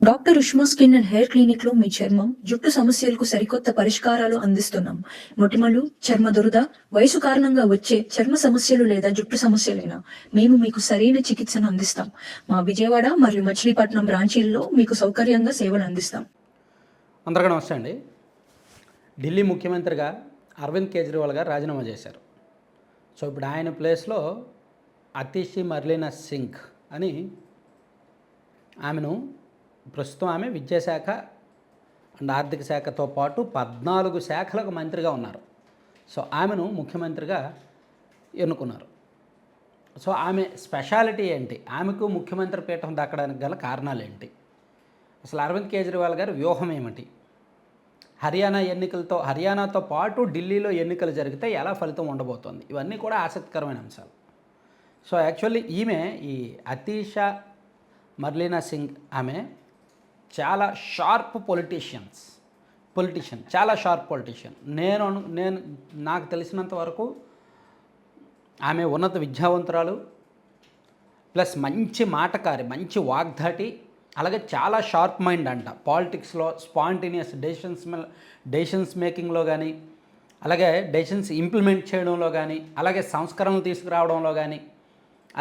Doctor Ushma skin and hair clinic లో మీ చర్మం జుట్టు సమస్యలకు సరికొత్త పరిష్కారాలు అందిస్తున్నాం. మొటిమలు, చర్మ దురద, వయసు కారణంగా వచ్చే చర్మ సమస్యలు లేదా జుట్టు సమస్యలైనా మేము మీకు సరైన చికిత్సను అందిస్తాం. మా విజయవాడ మరియు మచిలీపట్నం బ్రాంచీల్లో మీకు సౌకర్యంగా సేవలు అందిస్తాం. అందరికీ నమస్తే అండి. ఢిల్లీ ముఖ్యమంత్రిగా అరవింద్ కేజ్రీవాల్ గారు రాజీనామా చేశారు. సో ఇప్పుడు ఆయన ప్లేస్లో అతిషి మర్లీనా సింగ్ అని ఆమెను ప్రస్తుతం ఆమె విద్యాశాఖ అండ్ ఆర్థిక శాఖతో పాటు 14 శాఖలకు మంత్రిగా ఉన్నారు. సో ఆమెను ముఖ్యమంత్రిగా ఎన్నుకున్నారు. సో ఆమె స్పెషాలిటీ ఏంటి, ఆమెకు ముఖ్యమంత్రి పీఠం దక్కడానికి గల కారణాలు ఏంటి, అసలు అరవింద్ కేజ్రీవాల్ గారి వ్యూహం ఏమిటి, హర్యానాతో పాటు ఢిల్లీలో ఎన్నికలు జరిగితే ఎలా ఫలితం ఉండబోతోంది, ఇవన్నీ కూడా ఆసక్తికరమైన అంశాలు. సో యాక్చువల్లీ ఈమె ఈ అతీషా మర్లీనా సింగ్ ఆమె చాలా షార్ప్ పొలిటీషియన్, చాలా షార్ప్ పొలిటీషియన్. నాకు తెలిసినంత వరకు ఆమె ఉన్నత విద్యావంతురాలు, ప్లస్ మంచి మాటకారి, మంచి వాగ్దాటి, అలాగే చాలా షార్ప్ మైండ్ అంట. పాలిటిక్స్లో స్పాంటేనియస్ డెసిషన్స్ మేకింగ్లో కానీ, అలాగే డెసిషన్స్ ఇంప్లిమెంట్ చేయడంలో కానీ, అలాగే సంస్కరణలు తీసుకురావడంలో కానీ,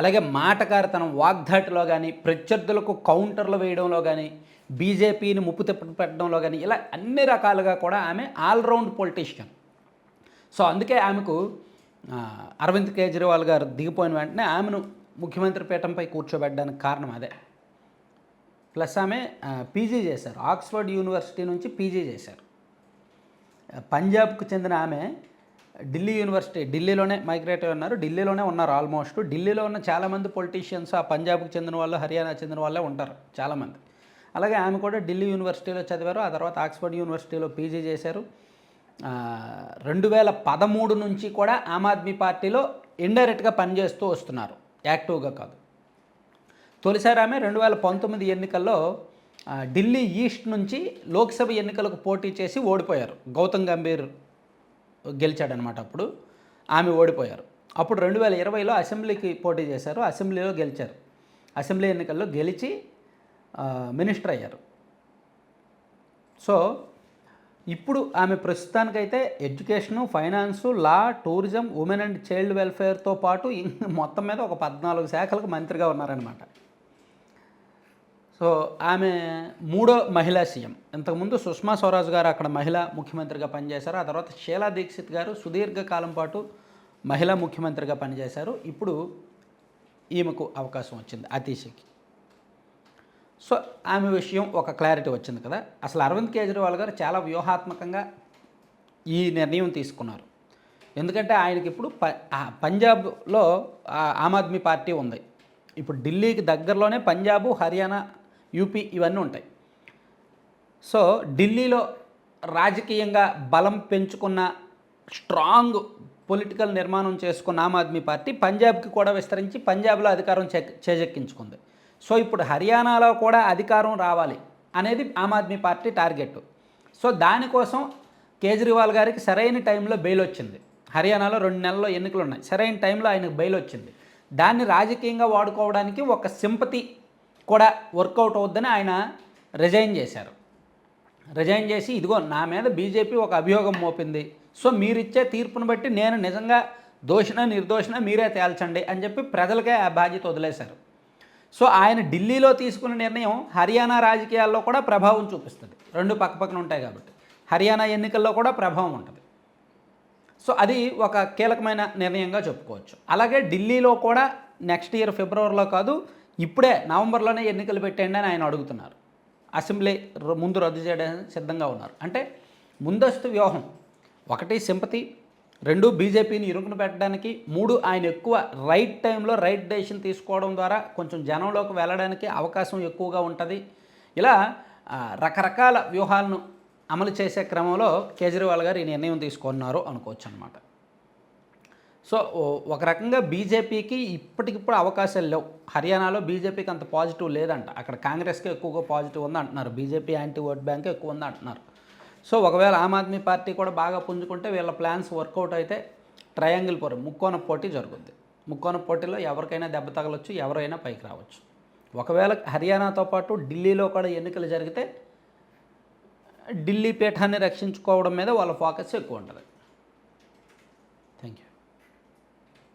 అలాగే మాటకారితనం వాగ్దాటిలో కానీ, ప్రత్యర్థులకు కౌంటర్లు వేయడంలో కానీ, బీజేపీని ముప్పు పెట్టడంలో కానీ, ఇలా అన్ని రకాలుగా కూడా ఆమె ఆల్రౌండ్ పొలిటీషియన్. సో అందుకే ఆమెకు అరవింద్ కేజ్రీవాల్ గారు దిగిపోయిన వెంటనే ఆమెను ముఖ్యమంత్రి పీఠంపై కూర్చోబెట్టడానికి కారణం అదే. ప్లస్ ఆమె పీజీ చేశారు, ఆక్స్ఫర్డ్ యూనివర్సిటీ నుంచి పీజీ చేశారు. పంజాబ్కు చెందిన ఆమె ఢిల్లీ యూనివర్సిటీ, ఢిల్లీలోనే మైగ్రేట్ ఉన్నారు, ఢిల్లీలోనే ఉన్నారు. ఆల్మోస్ట్ ఢిల్లీలో ఉన్న చాలామంది పొలిటీషియన్స్ ఆ పంజాబ్కు చెందిన వాళ్ళు, హర్యానా చెందిన వాళ్ళే ఉంటారు చాలామంది. అలాగే ఆమె కూడా ఢిల్లీ యూనివర్సిటీలో చదివారు, ఆ తర్వాత ఆక్స్ఫర్డ్ యూనివర్సిటీలో పీజీ చేశారు. 2013 నుంచి కూడా ఆమ్ ఆద్మీ పార్టీలో ఇండైరెక్ట్గా పనిచేస్తూ వస్తున్నారు, యాక్టివ్గా కాదు. తొలిసారి ఆమె 2019 ఎన్నికల్లో ఢిల్లీ ఈస్ట్ నుంచి లోక్సభ ఎన్నికలకు పోటీ చేసి ఓడిపోయారు. గౌతమ్ గంభీర్ గెలిచాడనమాట. అప్పుడు ఆమె ఓడిపోయారు. అప్పుడు 2020లో అసెంబ్లీకి పోటీ చేశారు, అసెంబ్లీలో గెలిచారు. అసెంబ్లీ ఎన్నికల్లో గెలిచి మినిస్టర్ అయ్యారు. సో ఇప్పుడు ఆమె ప్రస్తుతానికైతే education, finance, law, tourism, women and child వెల్ఫేర్తో పాటు మొత్తం మీద ఒక 14 శాఖలకు మంత్రిగా ఉన్నారనమాట. సో ఆమె 3వ మహిళా సీఎం. ఇంతకుముందు సుష్మా స్వరాజ్ గారు అక్కడ మహిళా ముఖ్యమంత్రిగా పనిచేశారు. ఆ తర్వాత షీలా దీక్షిత్ గారు సుదీర్ఘకాలం పాటు మహిళా ముఖ్యమంత్రిగా పనిచేశారు. ఇప్పుడు ఈమెకు అవకాశం వచ్చింది, అతీషకి. సో ఆమె విషయం ఒక క్లారిటీ వచ్చింది కదా. అసలు అరవింద్ కేజ్రీవాల్ గారు చాలా వ్యూహాత్మకంగా ఈ నిర్ణయం తీసుకున్నారు. ఎందుకంటే ఆయనకి ఇప్పుడు పంజాబ్లో ఆమ్ ఆద్మీ పార్టీ ఉంది. ఇప్పుడు ఢిల్లీకి దగ్గరలోనే పంజాబు, హర్యానా, యూపీ ఇవన్నీ ఉంటాయి. సో ఢిల్లీలో రాజకీయంగా బలం పెంచుకున్న, స్ట్రాంగ్ పొలిటికల్ నిర్మాణం చేసుకున్న ఆమ్ ఆద్మీ పార్టీ పంజాబ్కి కూడా విస్తరించి పంజాబ్లో అధికారం చేజెక్కించుకుంది. సో ఇప్పుడు హర్యానాలో కూడా అధికారం రావాలి అనేది Aam Aadmi party target. So దానికోసం కేజ్రీవాల్ గారికి సరైన టైంలో బెయిల్ వచ్చింది. హర్యానాలో 2 నెలల్లో ఎన్నికలు ఉన్నాయి, సరైన టైంలో ఆయనకు బెయిల్ వచ్చింది. దాన్ని రాజకీయంగా వాడుకోవడానికి ఒక సింపతి కూడా వర్కౌట్ అవుద్దని ఆయన రిజైన్ చేశారు. రిజైన్ చేసి, ఇదిగో నా మీద బీజేపీ ఒక అభియోగం మోపింది, సో మీరిచ్చే తీర్పును బట్టి నేను నిజంగా దోషినా నిర్దోషినా మీరే తేల్చండి అని చెప్పి ప్రజలకే ఆ బాధ్యత వదిలేశారు. సో ఆయన ఢిల్లీలో తీసుకున్న నిర్ణయం హర్యానా రాజకీయాల్లో కూడా ప్రభావం చూపిస్తుంది. 2 పక్కపక్కన ఉంటాయి కాబట్టి హర్యానా ఎన్నికల్లో కూడా ప్రభావం ఉంటుంది. సో అది ఒక కీలకమైన నిర్ణయంగా చెప్పుకోవచ్చు. అలాగే ఢిల్లీలో కూడా నెక్స్ట్ ఇయర్ ఫిబ్రవరిలో కాదు, ఇప్పుడే నవంబర్లోనే ఎన్నికలు పెట్టండి అని ఆయన అడుగుతున్నారు. అసెంబ్లీ ముందు రద్దు చేయడానికి సిద్ధంగా ఉన్నారు. అంటే ముందస్తు వ్యూహం. 1 సింపతి, 2 బీజేపీని ఇరుకున పెట్టడానికి, 3 ఆయన ఎక్కువ రైట్ టైంలో రైట్ డెసిషన్ తీసుకోవడం ద్వారా కొంచెం జనంలోకి వెళ్ళడానికి అవకాశం ఎక్కువగా ఉంటుంది. ఇలా రకరకాల వ్యూహాలను అమలు చేసే క్రమంలో కేజ్రీవాల్ గారు ఈ నిర్ణయం తీసుకున్నారు అనుకోవచ్చు అనమాట. సో ఒక రకంగా బీజేపీకి ఇప్పటికిప్పుడు అవకాశాలు లేవు. హర్యానాలో బీజేపీకి అంత పాజిటివ్ లేదంట, అక్కడ కాంగ్రెస్కి ఎక్కువగా పాజిటివ్ ఉంది అంటున్నారు, బీజేపీ యాంటీ ఓట్ బ్యాంక్ ఎక్కువ ఉంది అంటున్నారు. సో ఒకవేళ ఆమ్ ఆద్మీ పార్టీ కూడా బాగా పుంజుకుంటే వీళ్ళ ప్లాన్స్ వర్కౌట్ అయితే ట్రయాంగిల్ ముక్కోణ పోటీ జరుగుద్ది. ముక్కోణ పోటీలో ఎవరికైనా దెబ్బ తగలొచ్చు, ఎవరైనా పైకి రావచ్చు. ఒకవేళ హర్యానాతో పాటు ఢిల్లీలో కూడా ఎన్నికలు జరిగితే ఢిల్లీ పీఠాన్ని రక్షించుకోవడం మీద వాళ్ళ ఫోకస్ ఎక్కువ ఉంటుంది. Thank you.